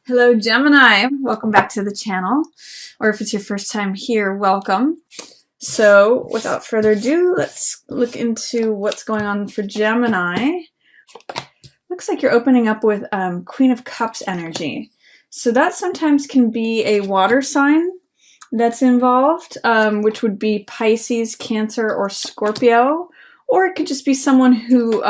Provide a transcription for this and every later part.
Hello, Gemini. Welcome back to the channel. Or if it's your first time here, welcome. So, without further ado, let's look into what's going on for Gemini. Looks like you're opening up with Queen of Cups energy. So that sometimes can be a water sign that's involved, which would be Pisces, Cancer, or Scorpio. Or it could just be someone who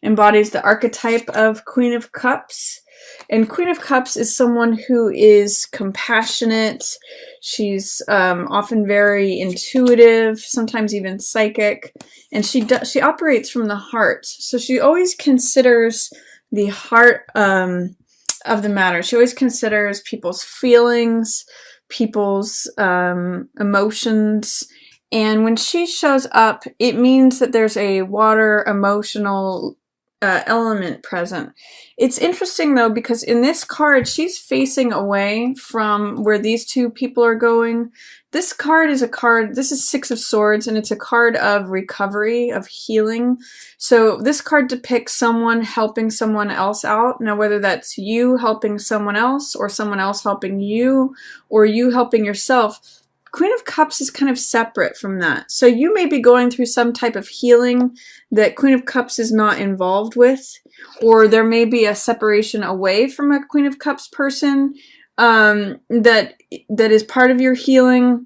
embodies the archetype of Queen of Cups. And Queen of Cups is someone who is compassionate. She's often very intuitive, sometimes even psychic, and she operates from the heart. So she always considers the heart of the matter. She always considers people's feelings, people's emotions. And when she shows up, it means that there's a water emotional element present. It's interesting though, because in this card, she's facing away from where these two people are going. This card is this is Six of Swords, and it's a card of recovery, of healing. So this card depicts someone helping someone else out. Now, whether that's you helping someone else, or someone else helping you, or you helping yourself, Queen of Cups is kind of separate from that. So you may be going through some type of healing that Queen of Cups is not involved with, or there may be a separation away from a Queen of Cups person that is part of your healing.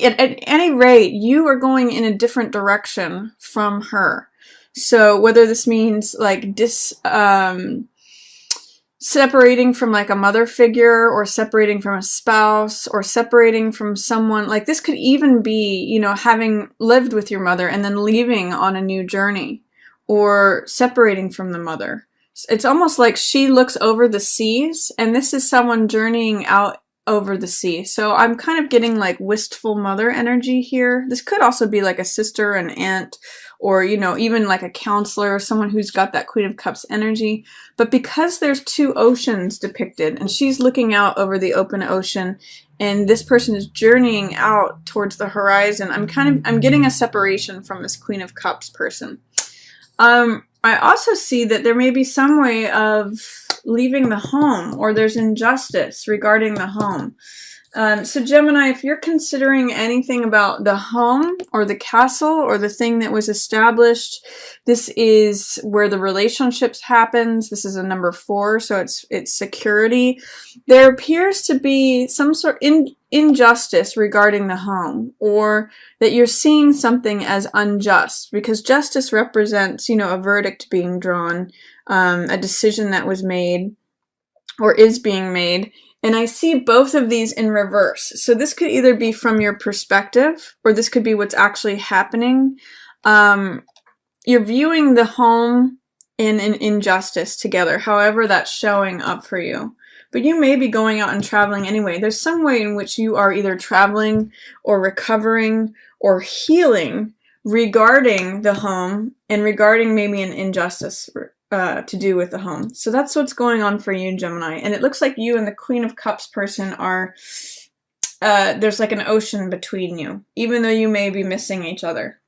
At any rate, you are going in a different direction from her. So whether this means like separating from like a mother figure, or separating from a spouse, or separating from someone, like this could even be, you know, having lived with your mother and then leaving on a new journey, or separating from the mother. It's almost like she looks over the seas, and this is someone journeying out over the sea. So I'm kind of getting like wistful mother energy here. This could also be like a sister, an aunt, or, you know, even like a counselor, someone who's got that Queen of Cups energy. But because there's two oceans depicted, and she's looking out over the open ocean, and this person is journeying out towards the horizon, I'm getting a separation from this Queen of Cups person. I also see that there may be some way of leaving the home, or there's injustice regarding the home. So Gemini, if you're considering anything about the home, or the castle, or the thing that was established, this is where the relationships happens. This is a number 4, so it's security. There appears to be some sort of injustice regarding the home, or that you're seeing something as unjust, because justice represents, you know, a verdict being drawn, a decision that was made or is being made. And I see both of these in reverse. So this could either be from your perspective, or this could be what's actually happening. You're viewing the home and an injustice together, however that's showing up for you. But you may be going out and traveling anyway. There's some way in which you are either traveling, or recovering, or healing regarding the home, and regarding maybe an injustice to do with the home. So that's what's going on for you, Gemini. And it looks like you and the Queen of Cups person are, there's like an ocean between you, even though you may be missing each other.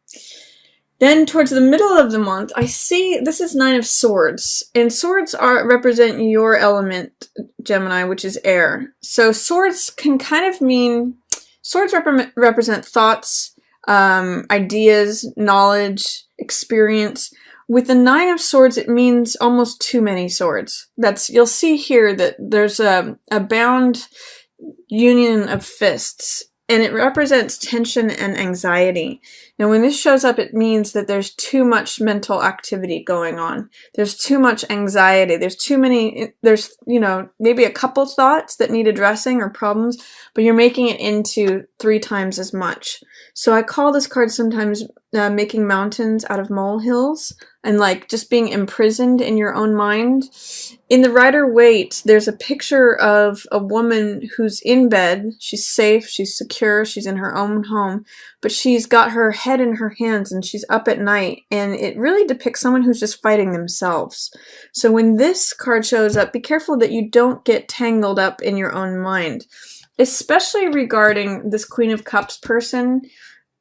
Then towards the middle of the month, I see this is 9 of Swords, and swords represent your element, Gemini, which is air. So swords can kind of mean, swords represent thoughts, ideas, knowledge, experience. With the 9 of Swords, it means almost too many swords. You'll see here that there's a bound union of fists, and it represents tension and anxiety. Now, when this shows up, it means that there's too much mental activity going on. There's too much anxiety. There's, you know, maybe a couple thoughts that need addressing, or problems, but you're making it into 3 times as much. So I call this card sometimes making mountains out of molehills, and like just being imprisoned in your own mind. In the Rider-Waite, there's a picture of a woman who's in bed. She's safe, she's secure, she's in her own home, but she's got her head in her hands and she's up at night, and it really depicts someone who's just fighting themselves. So when this card shows up, be careful that you don't get tangled up in your own mind, especially regarding this Queen of Cups person.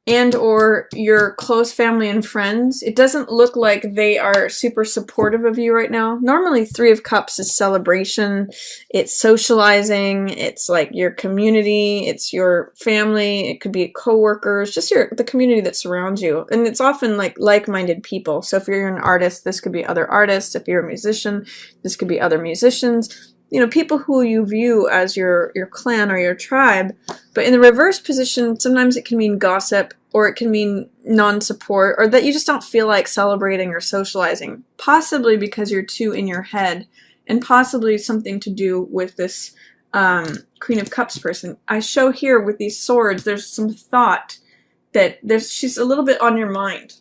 and or your close family and friends, it doesn't look like they are super supportive of you right now. Normally, Three of Cups is celebration, it's socializing, it's like your community, it's your family, it could be coworkers, just the community that surrounds you. And it's often like like-minded people. So if you're an artist, this could be other artists. If you're a musician, this could be other musicians. You know, people who you view as your clan or your tribe. But in the reverse position, sometimes it can mean gossip, or it can mean non-support, or that you just don't feel like celebrating or socializing, possibly because you're too in your head, and possibly something to do with this Queen of Cups person. I show here with these swords, there's some thought that she's a little bit on your mind,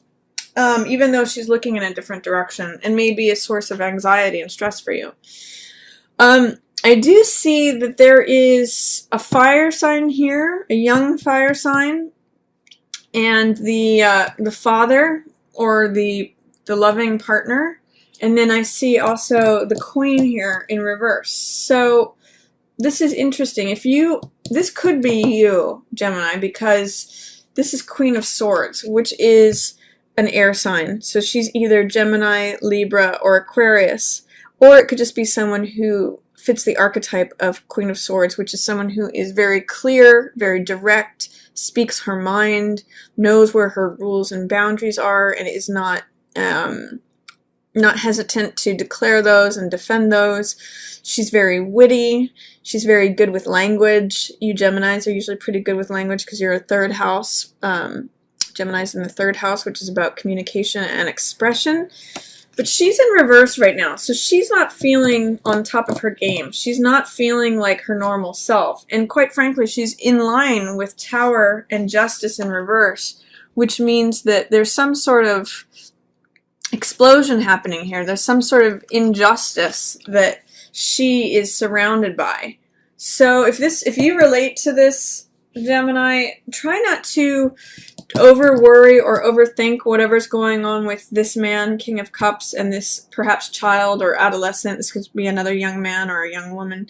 even though she's looking in a different direction, and may be a source of anxiety and stress for you. I do see that there is a fire sign here, a young fire sign, and the father or the loving partner, and then I see also the queen here in reverse. So this is interesting. This could be you, Gemini, because this is Queen of Swords, which is an air sign. So she's either Gemini, Libra, or Aquarius. Or it could just be someone who fits the archetype of Queen of Swords, which is someone who is very clear, very direct, speaks her mind, knows where her rules and boundaries are, and is not hesitant to declare those and defend those. She's very witty. She's very good with language. You Geminis are usually pretty good with language because you're a third house. Gemini's in the third house, which is about communication and expression. But she's in reverse right now, so she's not feeling on top of her game. She's not feeling like her normal self. And quite frankly, she's in line with Tower and Justice in reverse, which means that there's some sort of explosion happening here. There's some sort of injustice that she is surrounded by. So if you relate to this, Gemini, try not to over worry or overthink whatever's going on with this man, King of Cups, and this perhaps child or adolescent. This could be another young man or a young woman.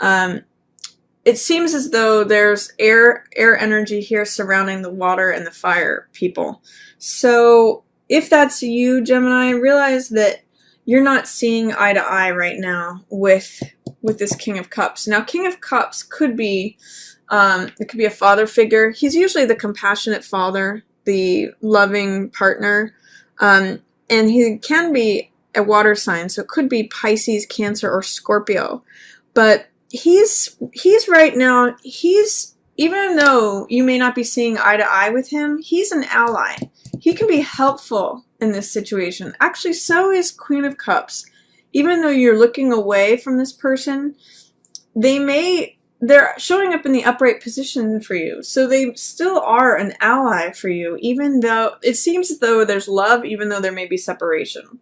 It seems as though there's air energy here surrounding the water and the fire people. So if that's you, Gemini, realize that you're not seeing eye to eye right now with this King of Cups. Now, King of Cups could be it could be a father figure. He's usually the compassionate father, the loving partner, and he can be a water sign, so it could be Pisces, Cancer, or Scorpio. But he's right now, even though you may not be seeing eye to eye with him, he's an ally. He can be helpful in this situation. Actually, so is Queen of Cups. Even though you're looking away from this person, they're showing up in the upright position for you. So they still are an ally for you, even though it seems as though there's love, even though there may be separation.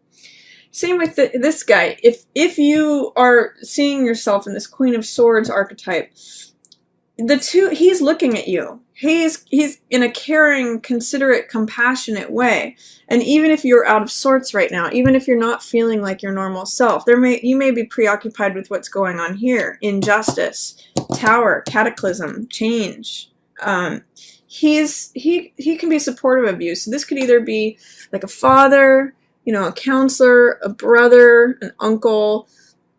Same with this guy. If you are seeing yourself in this Queen of Swords archetype, he's looking at you. He's in a caring, considerate, compassionate way. And even if you're out of sorts right now, even if you're not feeling like your normal self, you may be preoccupied with what's going on here. Injustice, Tower, cataclysm, change. He can be supportive of you. So this could either be like a father, a counselor, a brother, an uncle,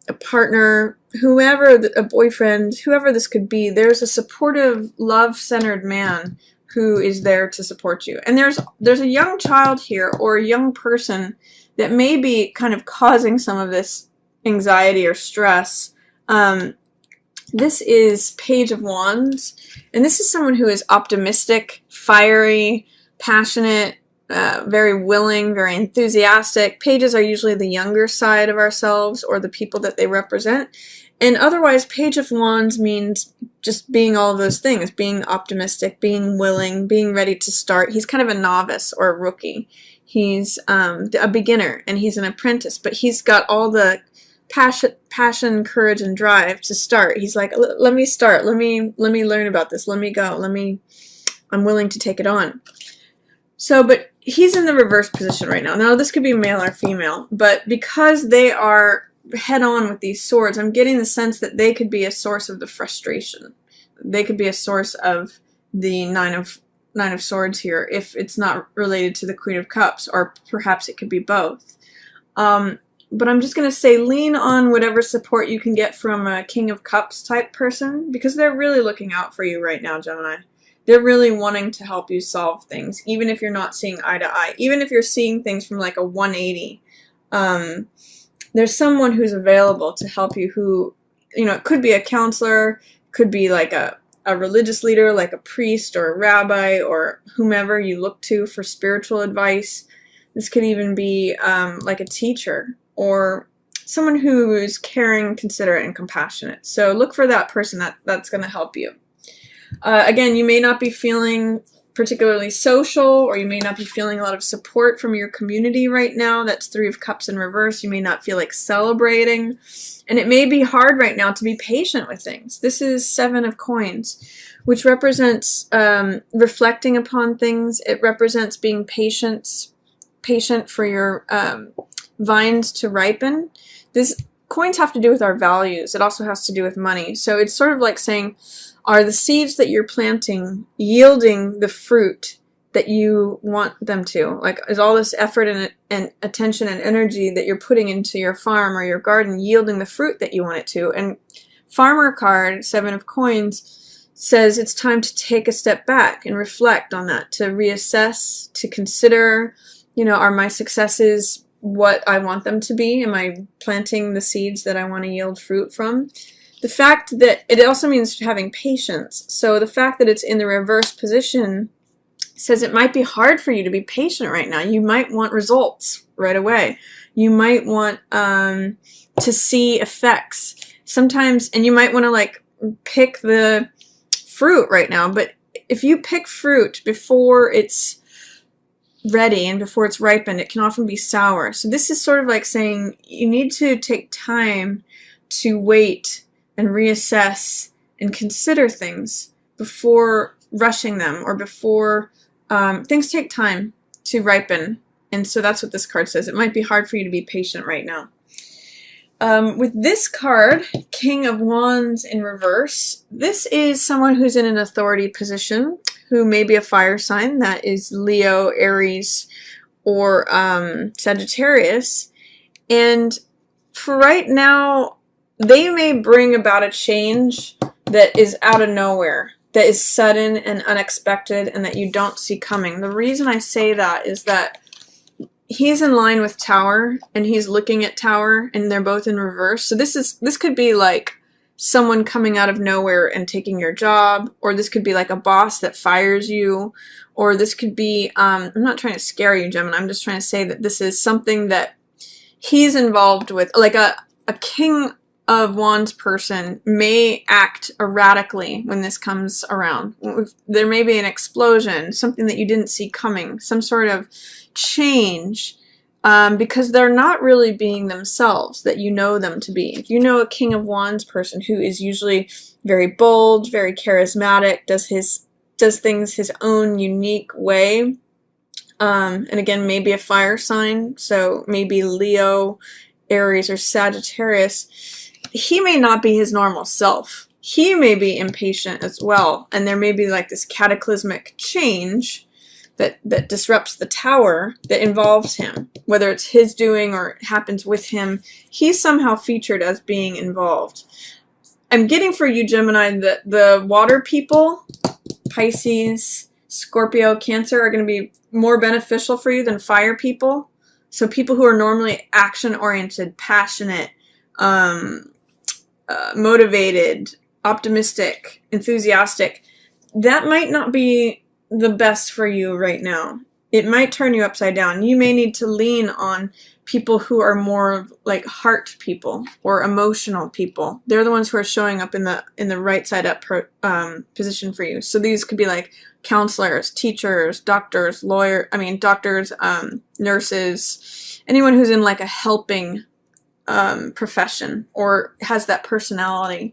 a partner, whoever, a boyfriend, whoever this could be. There's a supportive, love-centered man who is there to support you. And there's a young child here, or a young person that may be kind of causing some of this anxiety or stress. This is Page of Wands, and this is someone who is optimistic, fiery, passionate, very willing, very enthusiastic. Pages are usually the younger side of ourselves, or the people that they represent. And otherwise, Page of Wands means just being all of those things, being optimistic, being willing, being ready to start. He's kind of a novice or a rookie. He's a beginner, and he's an apprentice, but he's got all the passion, courage, and drive to start. He's like, let me start. Let me learn about this. Let me go. I'm willing to take it on. So, but he's in the reverse position right now. Now, this could be male or female, but because they are head on with these swords, I'm getting the sense that they could be a source of the frustration. They could be a source of the Nine Nine of Swords here if it's not related to the Queen of Cups, or perhaps it could be both. But I'm just going to say lean on whatever support you can get from a King of Cups type person, because they're really looking out for you right now, Gemini. They're really wanting to help you solve things, even if you're not seeing eye to eye. Even if you're seeing things from like a 180, there's someone who's available to help you who, it could be a counselor, could be like a religious leader, like a priest or a rabbi or whomever you look to for spiritual advice. This could even be like a teacher or someone who is caring, considerate, and compassionate. So look for that person that's going to help you. Again, you may not be feeling particularly social, or you may not be feeling a lot of support from your community right now. That's Three of Cups in reverse. You may not feel like celebrating. And it may be hard right now to be patient with things. This is Seven of Coins, which represents reflecting upon things. It represents being patient for your vines to ripen. Coins have to do with our values. It also has to do with money. So it's sort of like saying, are the seeds that you're planting yielding the fruit that you want them to? Like, is all this effort and attention and energy that you're putting into your farm or your garden yielding the fruit that you want it to? And Farmer card, Seven of Coins, says it's time to take a step back and reflect on that, to reassess, to consider, are my successes what I want them to be? Am I planting the seeds that I want to yield fruit from? The fact that it also means having patience. So the fact that it's in the reverse position says it might be hard for you to be patient right now. You might want results right away. You might want to see effects sometimes, and you might want to like pick the fruit right now. But if you pick fruit before it's ready and before it's ripened, it can often be sour. So this is sort of like saying you need to take time to wait and reassess and consider things before rushing them, or before things take time to ripen. And so that's what this card says. It might be hard for you to be patient right now. With this card, King of Wands in reverse, this is someone who's in an authority position, who may be a fire sign. That is Leo, Aries, or Sagittarius. And for right now, they may bring about a change that is out of nowhere, that is sudden and unexpected, and that you don't see coming. The reason I say that is that he's in line with Tower, and he's looking at Tower, and they're both in reverse. So this could be like someone coming out of nowhere and taking your job, or this could be like a boss that fires you, or this could be, I'm not trying to scare you, Gemini, I'm just trying to say that this is something that he's involved with. Like a King of Wands person may act erratically when this comes around. There may be an explosion, something that you didn't see coming, some sort of change, because they're not really being themselves that you know them to be. If you know a King of Wands person who is usually very bold, very charismatic, does things his own unique way, and again, maybe a fire sign, so maybe Leo, Aries, or Sagittarius, he may not be his normal self. He may be impatient as well, and there may be like this cataclysmic change that disrupts the Tower that involves him. Whether it's his doing or it happens with him, he's somehow featured as being involved. I'm getting for you, Gemini, that the water people, Pisces, Scorpio, Cancer, are going to be more beneficial for you than fire people. So people who are normally action-oriented, passionate, motivated, optimistic, enthusiastic, that might not be the best for you right now. It might turn you upside down. You may need to lean on people who are more like heart people or emotional people. They're the ones who are showing up in the right side up position for you. So these could be like counselors, teachers, doctors, nurses, anyone who's in like a helping profession or has that personality.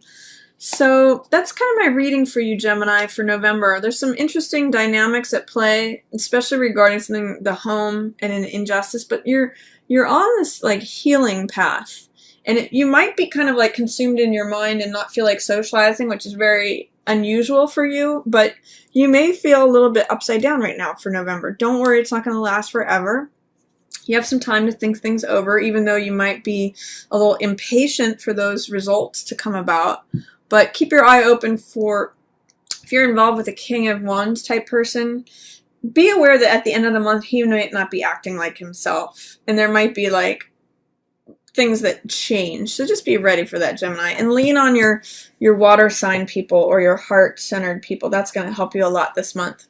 So that's kind of my reading for you, Gemini, for November. There's some interesting dynamics at play, especially regarding something, the home and an injustice, but you're on this like healing path, and you might be kind of like consumed in your mind and not feel like socializing, which is very unusual for you, but you may feel a little bit upside down right now for November. Don't worry, it's not going to last forever. You have some time to think things over, even though you might be a little impatient for those results to come about. But keep your eye open for, if you're involved with a King of Wands type person, be aware that at the end of the month, he might not be acting like himself. And there might be like things that change. So just be ready for that, Gemini. And lean on your water sign people or your heart-centered people. That's going to help you a lot this month.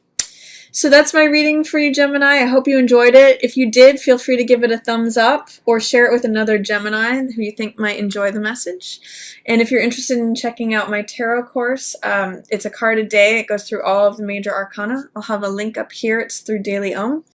So that's my reading for you, Gemini. I hope you enjoyed it. If you did, feel free to give it a thumbs up or share it with another Gemini who you think might enjoy the message. And if you're interested in checking out my tarot course, it's a card a day. It goes through all of the major arcana. I'll have a link up here. It's through Daily Om.